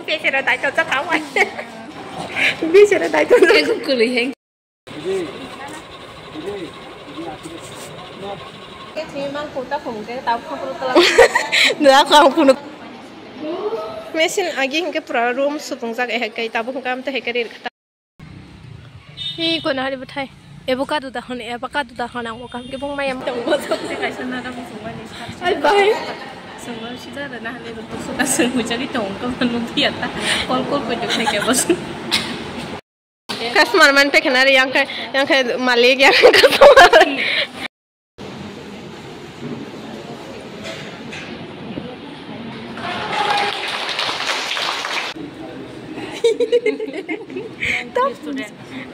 Bicara đại cho chắc áo anh. Bicara đại cho cái cũng cười hình. Cái gì mang phụ ta phụng cái tao không có tao. Nữa không phụ được. Mesin agi hingga pura room supung jak kai tabo hingga am te hekari. Hi ko na hali bathai. Avocado da hone avocado da hona ko kam ke bong mayam tong bo sok se kai sana da bong sungwa ni sa. Ai bai. Sungwa sida da na hali do so ka sung jagi tong ko manu piata. Kol ko do khai ke bos. Customer man pe khana yang kai malik yang customer.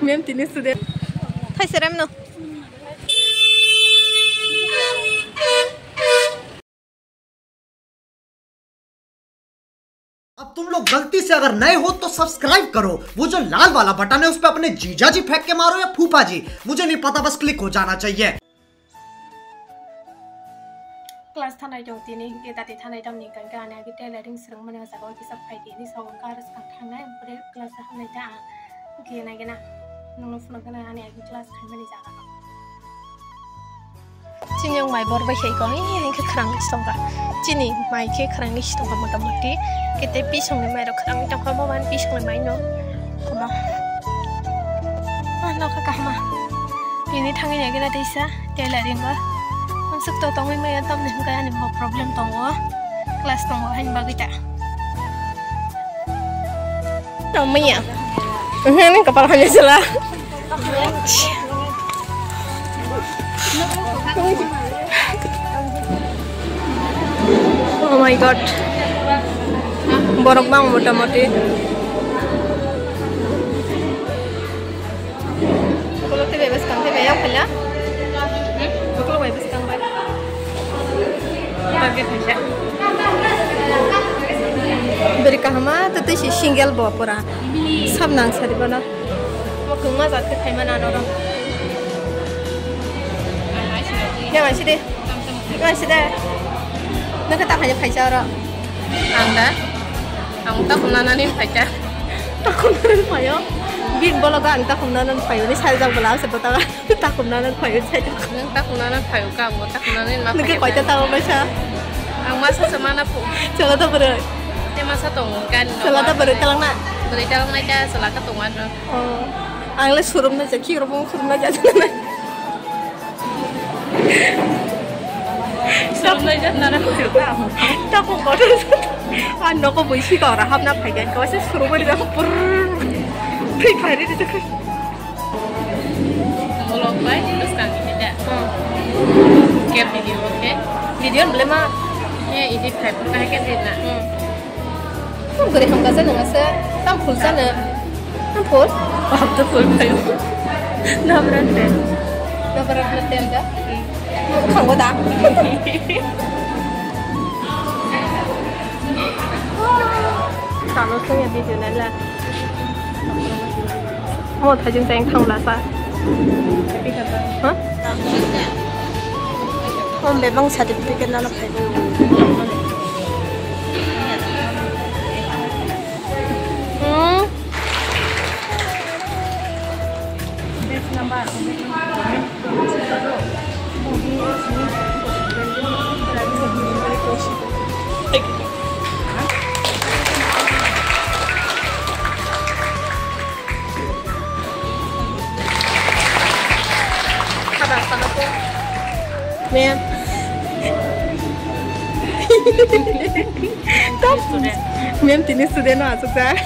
Mem tini student. Thai seram no. अब तुम लोग गलती से अगर नए हो तो सब्सक्राइब करो। वो जो लाल वाला बटन है उस पे अपने जीजा जी फेंक के मारो या फूफा जी, मुझे नहीं पता, बस क्लिक हो जाना चाहिए। Kelas tanai jong tini kita ti tanai jam ni kan kan ya kita lading serang mana sakau kita sampai di sawang karas kan tanai pada kelas tanai ta kena kena nong nong kena ane agi kelas kan mana jaga cini yang mai bor baik kau ini yang ke kerang istongka cini mai ke kerang istongka mati kita pisang ni mai ro kerang istongka bawa pisang ni mai no koma ah nak kakak mah ini tangan ya kita desa dia lading ka Maksud tu tong mai atam ni kaya ni mau problem tong wa kelas tong wa han bagi ta. Tong mai ya. Ni kepala hanya salah. Oh my god. Borok bang motamoti. Kalau tu bebas kan tu bayar pula. Kalau bebas kan bayar. Beri kahama tu si single bawa pura, sab nang sari bana. Mau kemana zat ke thai mana orang? Yang masih deh, masih deh. Nak tak hanya pacar orang. Anda, kamu tak pernah nani pacar. Tak pernah payo. Bin bola kan tak pernah nani payo. Ni saya jauh belau sebetulnya. Tak pernah nani payo saja. Tak pernah nani payo kamu. Tak pernah nani mak. Nak kau tahu macam? Ang masa semana pun. Salah tak betul. Dia masa tungkan. Salah tak betul kalau nak. Betul kalau nak je salah tak tungkan. Oh, ang les surum na jadi surum na jadi. Surum na jadi nara kau tahu. Tak pun kau tu. Anak kau boleh sih kau rahap nak pakai. Kau sih surum ni dah pur. Pakai ni tu. Kalau baik terus kan kita. Cap video, okay? Video boleh mah. ये इधर टाइप का है क्या देना? हम करे हम कैसे नंगा से तम फूल सा न तम फूल? आप तो फूल खायो नवरत्न तेल जा खाओ दा खाना तो ये भी जुनल ला वो था जिन तेंग खाओ ला सा हाँ? हम बेबंग सर्टिफिकेट ना पाए Mem, mem tini student masuk sa,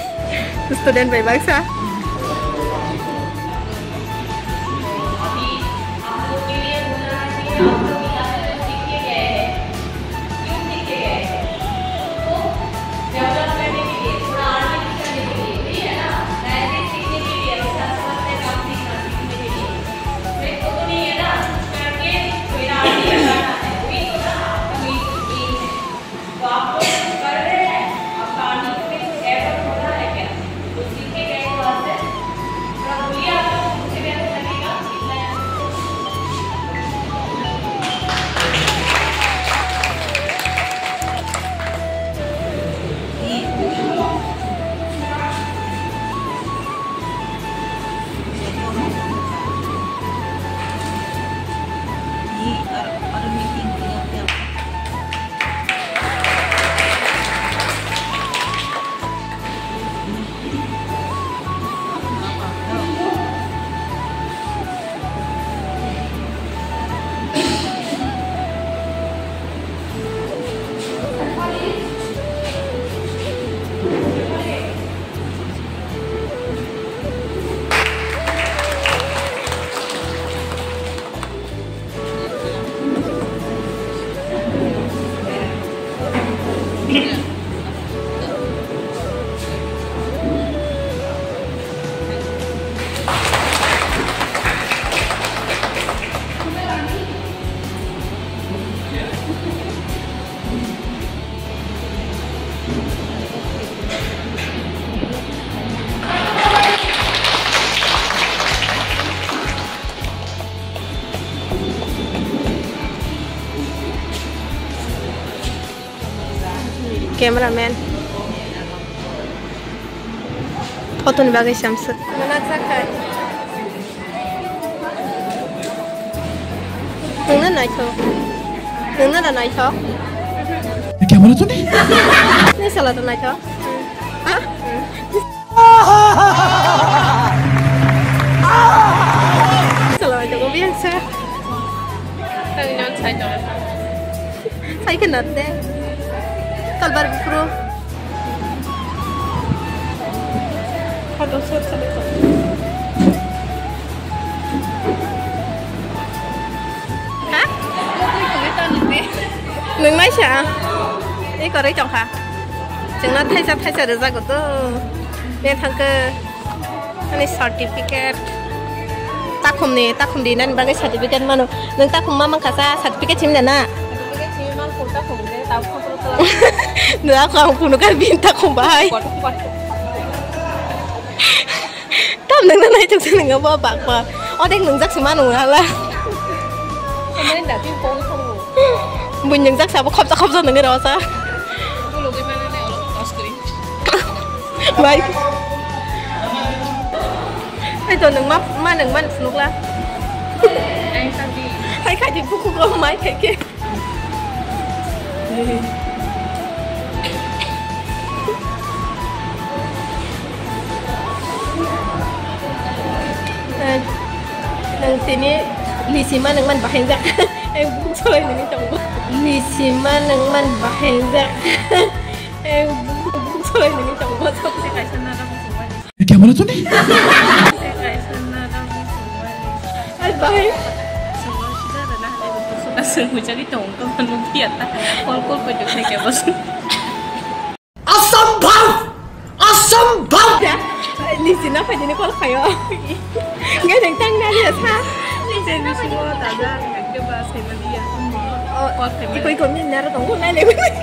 student baik sa. Cameraman. Foto ni bagai Syamsud. Mana sakai? Nungna naik tu. Nungna dah naik tu. क्या बोला तूने? Ni salah tu naik tu. Ah? Salah itu kau biasa. Tapi jangan saya tu. Saya kena deh. Kalbar bukro. Aduh, susah itu. Hah? Nung mai siya? Ini kau rejong ha? Jangan thay sa rezak itu. Lihat hangke. Ini sertifikat. Takum di nan bagai sertifikat mana? Nung takum mama kasa sertifikat cimnya na. Nggak aku punuh kan binta kumbai. Tam neng naik cuma neng apa apa. Oh dek neng jak semana lah. Kemarin dah ping pong tuh. Bunyi jak siapa kop neng rasa. Lu gimana nih orang oskrin? Baik. Itu neng neng punuh lah. Hai kaji buku kau mai kayak. Nang sini lisima nang man bahenzak. Buku soal nang tunggu. Lisima nang man bahenzak. Buku soal nang tunggu. Saya kaisa nara musuhan. क्या बोला तूने? Saya kaisa nara musuhan. Bye. Asal cari tongkol penuh biata, kol pojok saya kayak bos. असंभव Di sini apa jadi kol kayo? Nggak ada yang tangga dia sah. Di sini semua ada nggak bahas sama dia. Kol kayo. Ikut ni nara tongkol nai lewat.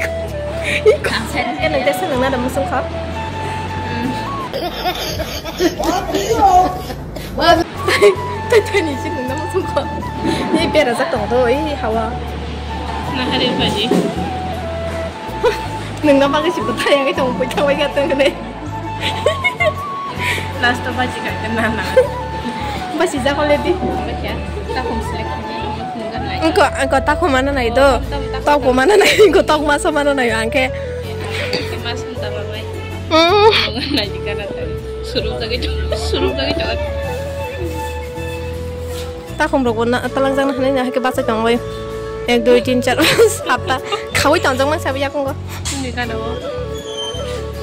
Ikut. Kan nanti senang nada musuh kau. Tuh ni sih nada musuh kau. Ini biar rasa tongkol ini hawa. Nah hari pagi. Neng nama kasi putar yang itu mau putar lagi atau kene. Last of us juga kena na. Masih jago lagi. Ya, tak komplek. Engkau tak kemana na itu? Tak kemana na? Engkau tak masa mana na yang angke? Mas entah apa. Bukan lagi karena suruh lagi cakap. Tak komprok na talang jangan hanya ke bahasa Congolese. 1, 2, 3, 4, 5 hafta. Kau itu jangan siapa yang kau? Ini kan apa?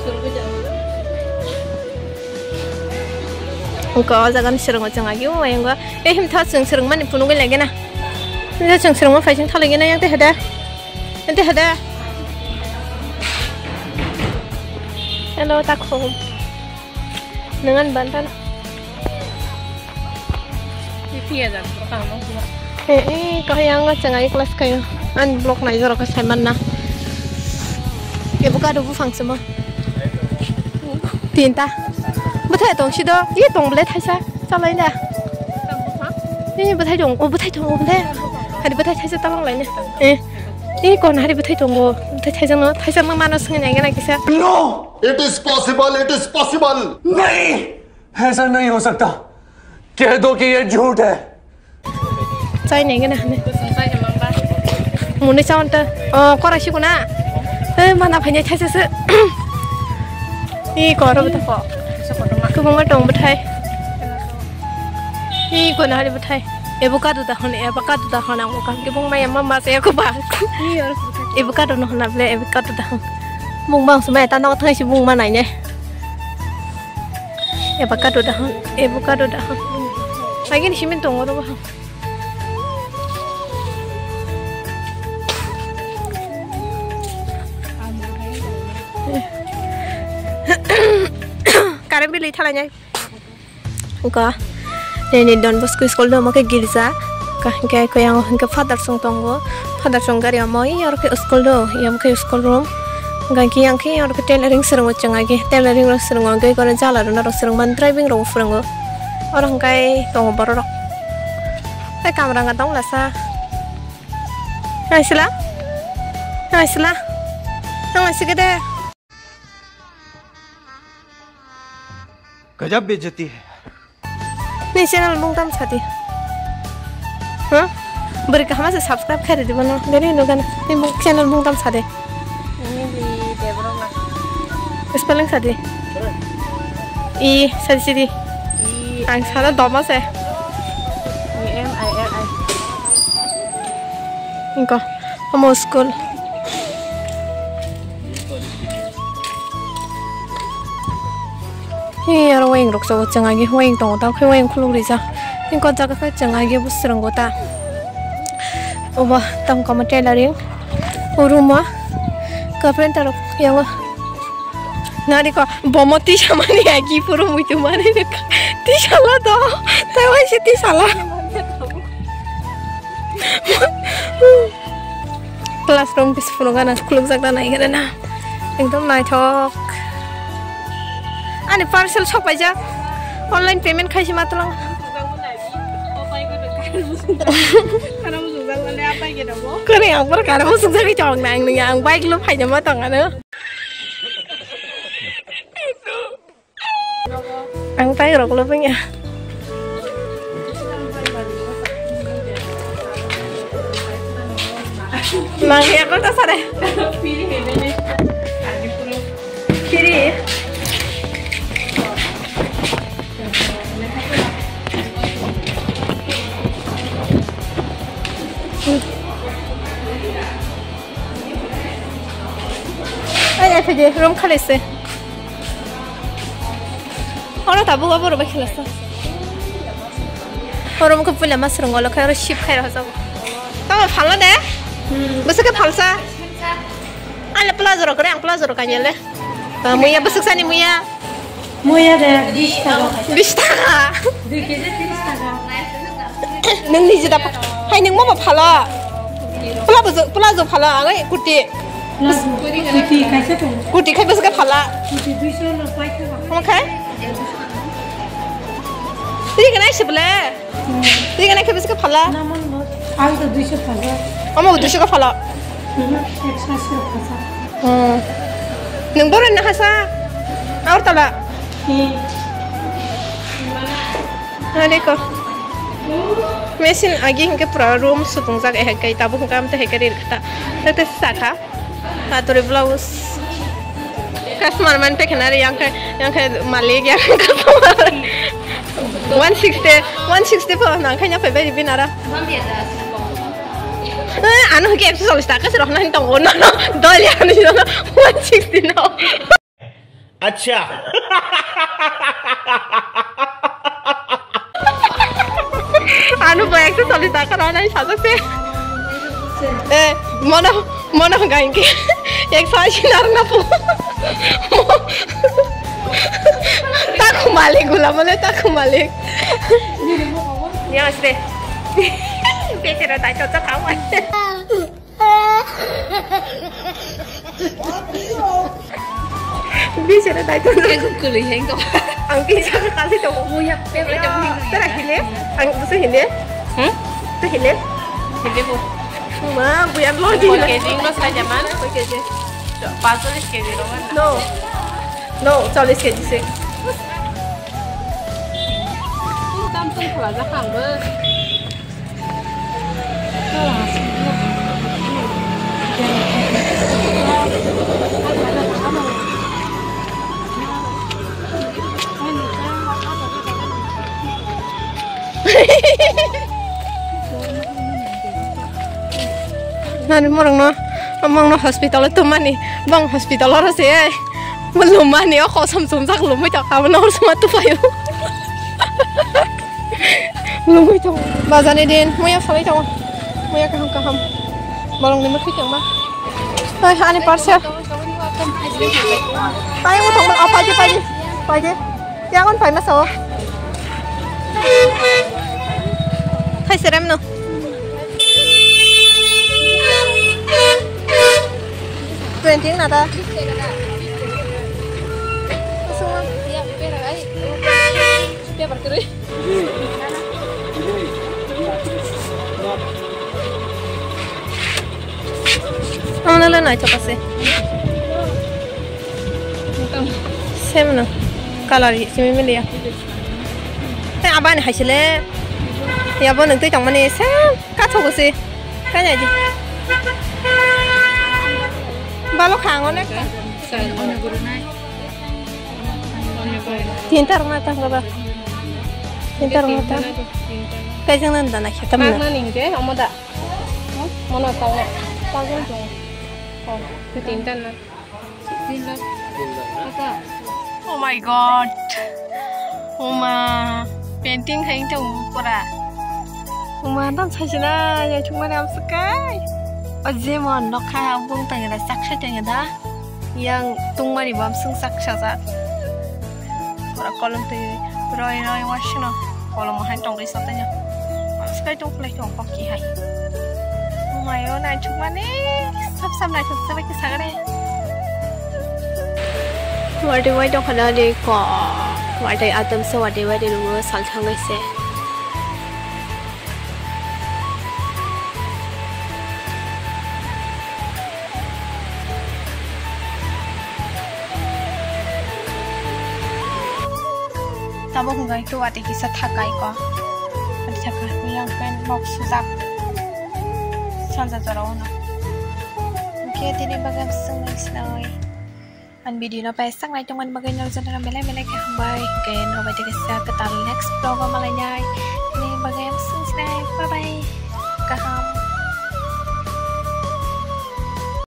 Suruh jauh. Engkau jangan serang macam lagi. Oh, yang gua. Him thah serang mana punuh lagi na. Ini serang mana fashion thah lagi na yang teh ada. Yang teh ada. Hello, tak kau. Dengan bantal. Ini ada pertama gua. Kau yang jangan kelas kayu. An blok naik jorok ke mana? Buka ada bufang semua. Tinta. Betul dong sih dah. Ini dong boleh thay sa. Salah ini dah. Ini betul dong. Oh betul dong. Boleh. Hari betul thay sa tolong lainnya. Ini kau hari betul dong. Betul thay sa thay sa mana sengaja yang nak kisah. No, it is possible. It is possible. नहीं, ऐसा नहीं हो सकता. कह दो कि ये झूठ है. Saya ni kan ni. Mungkin saya anta. Kau rasa kuna? Mana banyak cahaya se. Ini kau orang betul kok. Kau mama dong betul. Ini kau nak betul. Buka tu dah hone. Buka tu dah hone. Aku kan. Kau mama mama saya aku bah. Buka tu noh nak beli. Buka tu dah. Mung bang semua. Tanah tengah si mung mana ni? Buka tu dah hone. Buka tu dah hone. Lagi ni siapa tunggu tu bah. Karena beli thalanya. Enggak. Ini Don Bosco School do make girja. Kah ko yang ke father song tonggo. Father song gari amoi yor ke school do. Yam ke school room. Gaki yang ke yor ke tailoring serung changage. Tailoring ro serung gai ko jala ro na ro serung man driving ro frungo. Orang kai tong borok. Kai kamera ngatong la sa. Naisila. Naisila. Nang sigede. गजब बेइज्जती है नी चैनल बुंगताम साथी हां बरे कहां से सब्सक्राइब कर दे बनो देने लोगन नी चैनल बुंगताम साथे नी देबरो ना स्पेलिंग साथे ई साथी ई आं साला दमा से EMILI इनको हम school Ini orang yang rokso cengagi, orang tong tau, orang yang keluar aja. Ini kau jaga kan cengagi busrang kota. Ubah tam kamu tailoring, rumah, kapan taruh yang nari kau bomoti sama ni lagi puru itu mana ni kau tisalah dah, tahu sih tisalah. Classroom bis puru kan sekolah jaga naik kan na, ekdom naik thok. Ani parcel shop aja, online payment kasih matalang. Kau ni apa kerana musuh jadi cawang nang ni yang baik lu payah matang ana. Ang payah rok lu punya. Mang ya kau tak sadar. Kiri. Ay, pergi room khalis. Orang tabu apa orang berkelas. Orang mungkin punya mas orang kalau kaya ship kaya rasa. Tahu phala deh? Besok ke phalsa? Ala plaza orang kaya, plaza orang kaya le. Muya besok sani muya. Muya deh, 20 taka. 20 taka. 2 kg 30 taka. Neng ni jadi apa? Hai neng mau apa phala? Plaza phala, agak kurti. Kuti kaisa tuh? Kurti kaya besok ke phala. Kuti 200 rupiah tuh. Okay. Tadi kena sebelah. Tadi kena kaya besok ke phala. Namun aku tuh 200 taka. Kamu 200 ke phala? 180 taka. Neng baru nak hasa. Awak tahu tak? Ada kok. Mesin agi hingga pura room sutung zak kai tabu hingga am teh kai kata. Tete saka. Atau blouse. Customer man pe kenari yang kai malik yang customer. 160 per nang kanya pe beri binara. Anu hingga episode solis tak kasih roh nang tong ono no. Dol ya anu jono 160 no. अच्छा anu banyak tuh solis tak karena ini satu sih mana gaing ke yang saya sinar ngapu tak kembali gula mana tak kembali ya sih bicara tak cocok kawan bicara tak cocok Aku kuliah kok. ang bicara kali tu Muya pera jam ni. terakhir ang bisa hindi terakhir Hindi po. Ma, buyan lo di. Packaging no sa jaman. Packaging. Paso les que dieron. No, solis ke jise. Tanto plaza hambo. Nani morang no hospital tu mani, bang hospital orang sih, belum mani aku samsung sak belum itu kawan orang semua tu payu, belum itu, bazar ni din, muya salah itu, muya kaham, balong ni mereka cuma, ani parcel. Tay mo thong mang phải chứ. Yang con phải mà số. Thấy sẽ em nữa. Truyền tiếng nào ta? Ông lên này cho bác sĩ. Xem nào. Color simi milia. Thế à bạn này hay chứ lẽ. Ya bạn đừng tới trong này xem. Cắt thôi gì? Cái này gì? Ba lô hàng ngon đấy. Tintar mata nggak ba? Tintar mata. Kayak jangan dan aja temen. Mana nih ke? Kamu tak? Mana tahu? Tahu kan? Oh, itu tintan lah. Tintan. Apa? Oh my god. Uma painting hay itu pura. Uma dan saja ya cuma nam sekali. Ojemon nok kah bung tanya dah saksa tanya dah. Yang tunggu di bawah sung saksa zat. Orang kolom tu roy washno. Kalau mau hand tong risotanya. Sekali tu play tong koki hai. Oh my god, nah cuma nih. Sab nak sampai ke sana. Waduh, waduh, kalau dia kok, waduh, atom se waduh lu sal changai se. Tabo hungai tu waduh kisah thakai kok, waduh cakap yang kan mau susah, sangat jorong. Okay, tini bagam sengai sengai. An video na pa sang lai trong an bagay na sa dalam belai ka hambay kaya no ba sa ketal next vlog malanyay ini bagay ang sengai bye bye kaham